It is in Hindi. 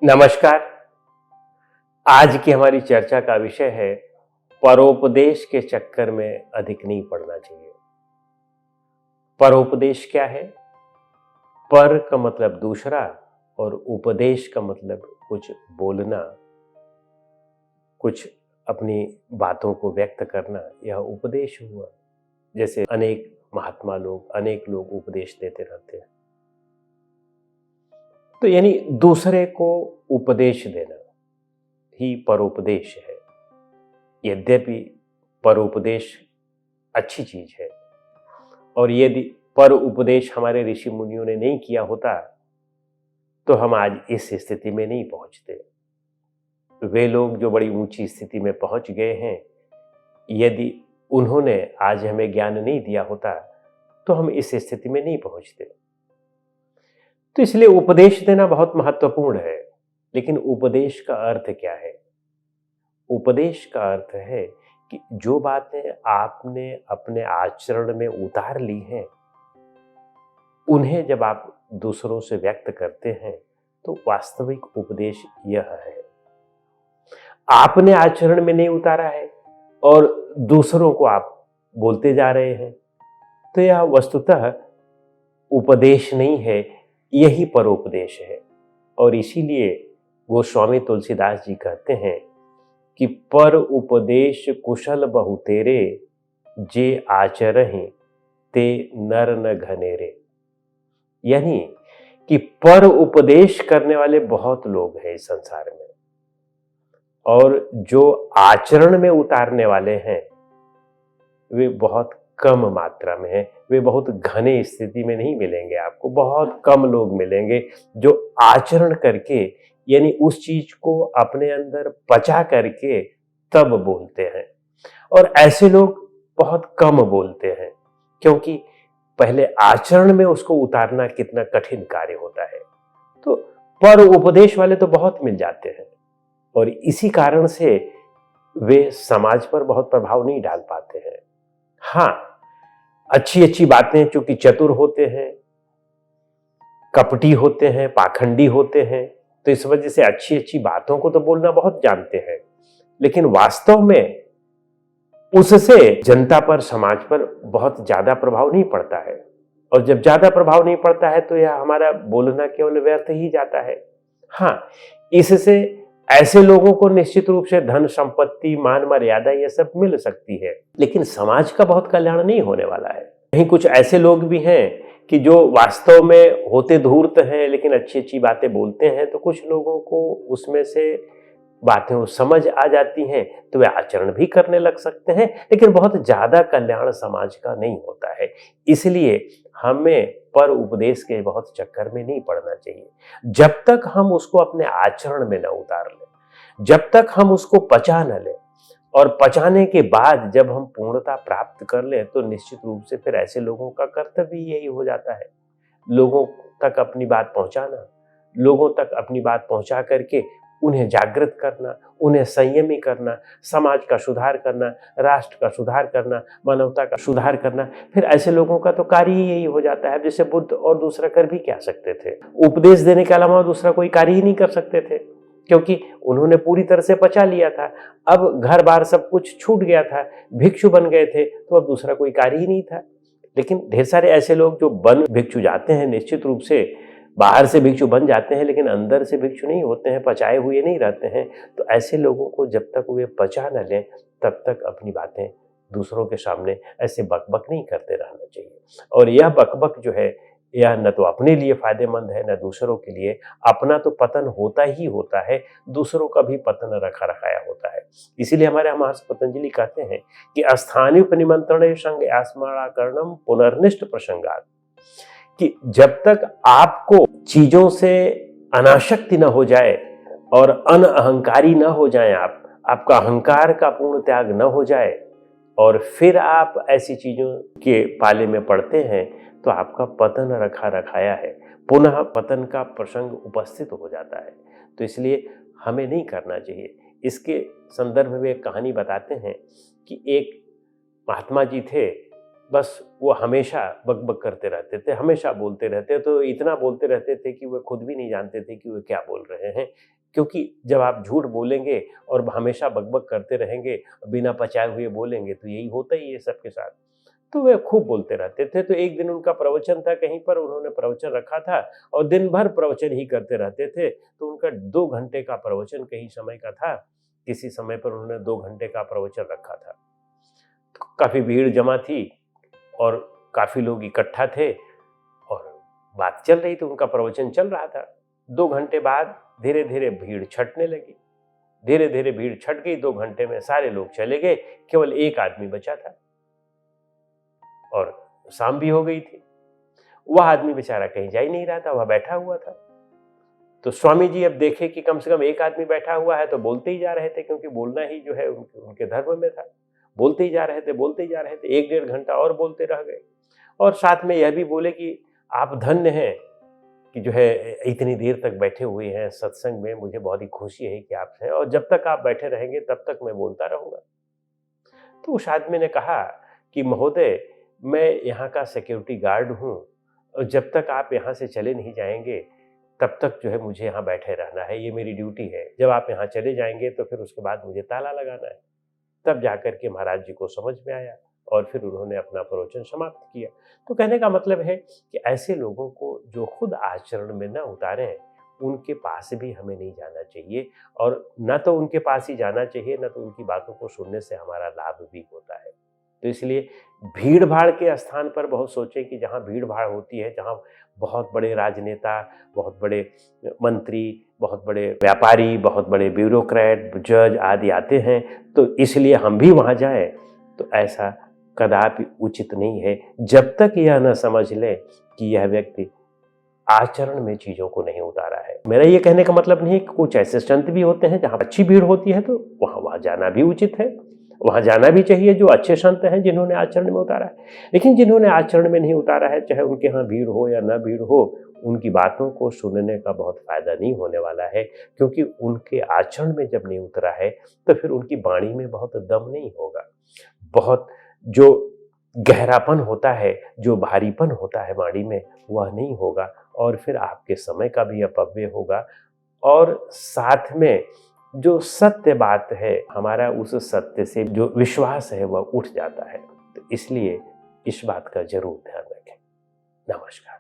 नमस्कार। आज की हमारी चर्चा का विषय है परोपदेश के चक्कर में अधिक नहीं पड़ना चाहिए। परोपदेश क्या है? पर का मतलब दूसरा और उपदेश का मतलब कुछ बोलना, कुछ अपनी बातों को व्यक्त करना, यह उपदेश हुआ। जैसे अनेक महात्मा लोग, अनेक लोग उपदेश देते रहते हैं। तो यानी दूसरे को उपदेश देना ही परोपदेश है। यद्यपि परोपदेश अच्छी चीज है और यदि पर उपदेश हमारे ऋषि मुनियों ने नहीं किया होता तो हम आज इस स्थिति में नहीं पहुंचते। वे लोग जो बड़ी ऊंची स्थिति में पहुंच गए हैं, यदि उन्होंने आज हमें ज्ञान नहीं दिया होता तो हम इस स्थिति में नहीं पहुंचते। तो इसलिए उपदेश देना बहुत महत्वपूर्ण है। लेकिन उपदेश का अर्थ क्या है? उपदेश का अर्थ है कि जो बातें आपने अपने आचरण में उतार ली हैं, उन्हें जब आप दूसरों से व्यक्त करते हैं तो वास्तविक उपदेश यह है। आपने आचरण में नहीं उतारा है और दूसरों को आप बोलते जा रहे हैं, तो यह वस्तुतः उपदेश नहीं है, यही परोपदेश है। और इसीलिए गोस्वामी तुलसीदास जी कहते हैं कि पर उपदेश कुशल बहु तेरे, जे आचरहि ते नर न घनेरे। यानी कि पर उपदेश करने वाले बहुत लोग हैं इस संसार में, और जो आचरण में उतारने वाले हैं वे बहुत कम मात्रा में हैं। वे बहुत घने स्थिति में नहीं मिलेंगे आपको, बहुत कम लोग मिलेंगे जो आचरण करके यानी उस चीज को अपने अंदर पचा करके तब बोलते हैं। और ऐसे लोग बहुत कम बोलते हैं, क्योंकि पहले आचरण में उसको उतारना कितना कठिन कार्य होता है। तो पर उपदेश वाले तो बहुत मिल जाते हैं और इसी कारण से वे समाज पर बहुत प्रभाव नहीं डाल पाते हैं। हाँ, अच्छी अच्छी बातें, चूंकि चतुर होते हैं, कपटी होते हैं, पाखंडी होते हैं, तो इस वजह से अच्छी अच्छी बातों को तो बोलना बहुत जानते हैं, लेकिन वास्तव में उससे जनता पर, समाज पर बहुत ज्यादा प्रभाव नहीं पड़ता है। और जब ज्यादा प्रभाव नहीं पड़ता है तो यह हमारा बोलना केवल व्यर्थ ही जाता है। हाँ, इससे ऐसे लोगों को निश्चित रूप से धन संपत्ति, मान मर्यादा ये सब मिल सकती है, लेकिन समाज का बहुत कल्याण नहीं होने वाला है। कहीं कुछ ऐसे लोग भी हैं कि जो वास्तव में होते धूर्त हैं लेकिन अच्छी अच्छी बातें बोलते हैं, तो कुछ लोगों को उसमें से बातें समझ आ जाती हैं तो वे आचरण भी करने लग सकते हैं, लेकिन बहुत ज्यादा कल्याण समाज का नहीं होता है। इसलिए हमें पर उपदेश के बहुत चक्कर में नहीं पड़ना चाहिए। जब तक हम उसको अपने आचरण में न उतार लें, जब तक हम उसको पचा न लें, और पचाने के बाद जब हम पूर्णता प्राप्त कर लें, तो निश्चित रूप से फिर ऐसे लोगों का कर्तव्य यही हो जाता है, लोगों तक अपनी बात पहुंचाना, लोगों तक अपनी बात पहुंचा करके उन्हें जागृत करना, उन्हें संयमी करना, समाज का सुधार करना, राष्ट्र का सुधार करना, मानवता का सुधार करना। फिर ऐसे लोगों का तो कार्य ही यही हो जाता है। जैसे बुद्ध और दूसरा कर भी क्या सकते थे? उपदेश देने के अलावा दूसरा कोई कार्य ही नहीं कर सकते थे, क्योंकि उन्होंने पूरी तरह से पचा लिया था। अब घर बार सब कुछ छूट गया था, भिक्षु बन गए थे, तो अब दूसरा कोई कार्य ही नहीं था। लेकिन ढेर सारे ऐसे लोग जो बन भिक्षु जाते हैं, निश्चित रूप से बाहर से भिक्षु बन जाते हैं लेकिन अंदर से भिक्षु नहीं होते हैं, पचाए हुए नहीं रहते हैं। तो ऐसे लोगों को जब तक वे पचा न लें तब तक अपनी बातें दूसरों के सामने ऐसे बकबक नहीं करते रहना चाहिए। और यह बकबक जो है, यह न तो अपने लिए फायदेमंद है न दूसरों के लिए। अपना तो पतन होता ही होता है, दूसरों का भी पतन रखा रखाया होता है। इसीलिए हमारे महर्षि पतंजलि कहते हैं कि अस्थानी उपनिमंत्रण संग आस्मरणकरणम पुनर्निष्ठ प्रसंगात, कि जब तक आपको चीजों से अनासक्ति न हो जाए और अनअहंकारी न हो जाए, आपका अहंकार का पूर्ण त्याग न हो जाए, और फिर आप ऐसी चीजों के पाले में पड़ते हैं, तो आपका पतन रखा रखाया है, पुनः पतन का प्रसंग उपस्थित हो जाता है। तो इसलिए हमें नहीं करना चाहिए। इसके संदर्भ में एक कहानी बताते हैं कि एक महात्मा जी थे, बस वो हमेशा बक-बक करते रहते थे, हमेशा बोलते रहते, तो इतना बोलते रहते थे कि वो खुद भी नहीं जानते थे कि वो क्या बोल रहे हैं। क्योंकि जब आप झूठ बोलेंगे और हमेशा बक-बक करते रहेंगे, बिना पचाए हुए बोलेंगे, तो यही होता ही है सबके साथ। तो वे खूब बोलते रहते थे, तो एक दिन उनका प्रवचन था कहीं पर, उन्होंने प्रवचन रखा था और दिन भर प्रवचन ही करते रहते थे। तो उनका 2 घंटे का प्रवचन कहीं समय का था, किसी समय पर उन्होंने 2 घंटे का प्रवचन रखा था। काफ़ी भीड़ जमा थी और काफ़ी लोग इकट्ठा थे और बात चल रही थी, उनका प्रवचन चल रहा था। 2 घंटे बाद धीरे-धीरे भीड़ छँटने लगी। धीरे-धीरे भीड़ छँट गई, 2 घंटे में सारे लोग चले गए, केवल एक आदमी बचा था और शाम भी हो गई थी। वह आदमी बेचारा कहीं जा ही नहीं रहा था, वह बैठा हुआ था। तो स्वामी जी अब देखे कि कम से कम एक आदमी बैठा हुआ है, तो बोलते ही जा रहे थे, क्योंकि बोलना ही जो है उनके उनके धर्म में था। बोलते ही जा रहे थे, बोलते ही जा रहे थे, 1 डेढ़ घंटा और बोलते रह गए और साथ में यह भी बोले कि आप धन्य हैं कि जो है इतनी देर तक बैठे हुए हैं सत्संग में, मुझे बहुत ही खुशी है कि आप हैं और जब तक आप बैठे रहेंगे तब तक मैं बोलता रहूँगा। तो उस आदमी ने कहा कि महोदय, मैं यहाँ का सिक्योरिटी गार्ड हूँ और जब तक आप यहाँ से चले नहीं जाएँगे, तब तक जो है मुझे यहाँ बैठे रहना है, ये मेरी ड्यूटी है। जब आप यहाँ चले जाएँगे तो फिर उसके बाद मुझे ताला लगाना है। तब जाकर के महाराज जी को समझ में आया और फिर उन्होंने अपना प्रवचन समाप्त किया। तो कहने का मतलब है कि ऐसे लोगों को जो खुद आचरण में न उतारें, उनके पास भी हमें नहीं जाना चाहिए और न तो उनके पास ही जाना चाहिए, न तो उनकी बातों को सुनने से हमारा लाभ भी होता है। तो इसलिए भीड़-भाड़ के स्थान पर बहुत सोचें कि जहाँ भीड़-भाड़ होती है, जहाँ बहुत बड़े राजनेता, बहुत बड़े मंत्री, बहुत बड़े व्यापारी, बहुत बड़े ब्यूरोक्रेट, जज आदि आते हैं, तो इसलिए हम भी वहाँ जाएँ, तो ऐसा कदापि उचित नहीं है, जब तक यह न समझ लें कि यह व्यक्ति आचरण में चीज़ों को नहीं उतारा है। मेरा ये कहने का मतलब नहीं है कि कुछ ऐसे संत भी होते हैं जहाँ अच्छी भीड़ होती है, तो वहाँ जाना भी उचित है, वहाँ जाना भी चाहिए जो अच्छे संत हैं जिन्होंने आचरण में उतारा है। लेकिन जिन्होंने आचरण में नहीं उतारा है, चाहे उनके यहाँ भीड़ हो या न भीड़ हो, उनकी बातों को सुनने का बहुत फ़ायदा नहीं होने वाला है, क्योंकि उनके आचरण में जब नहीं उतरा है, तो फिर उनकी वाणी में बहुत दम नहीं होगा। बहुत जो गहरापन होता है, जो भारीपन होता है वाणी में, वह नहीं होगा और फिर आपके समय का भी अपव्यय होगा और साथ में जो सत्य बात है, हमारा उस सत्य से जो विश्वास है वह उठ जाता है। तो इसलिए इस बात का ज़रूर ध्यान रखें। नमस्कार।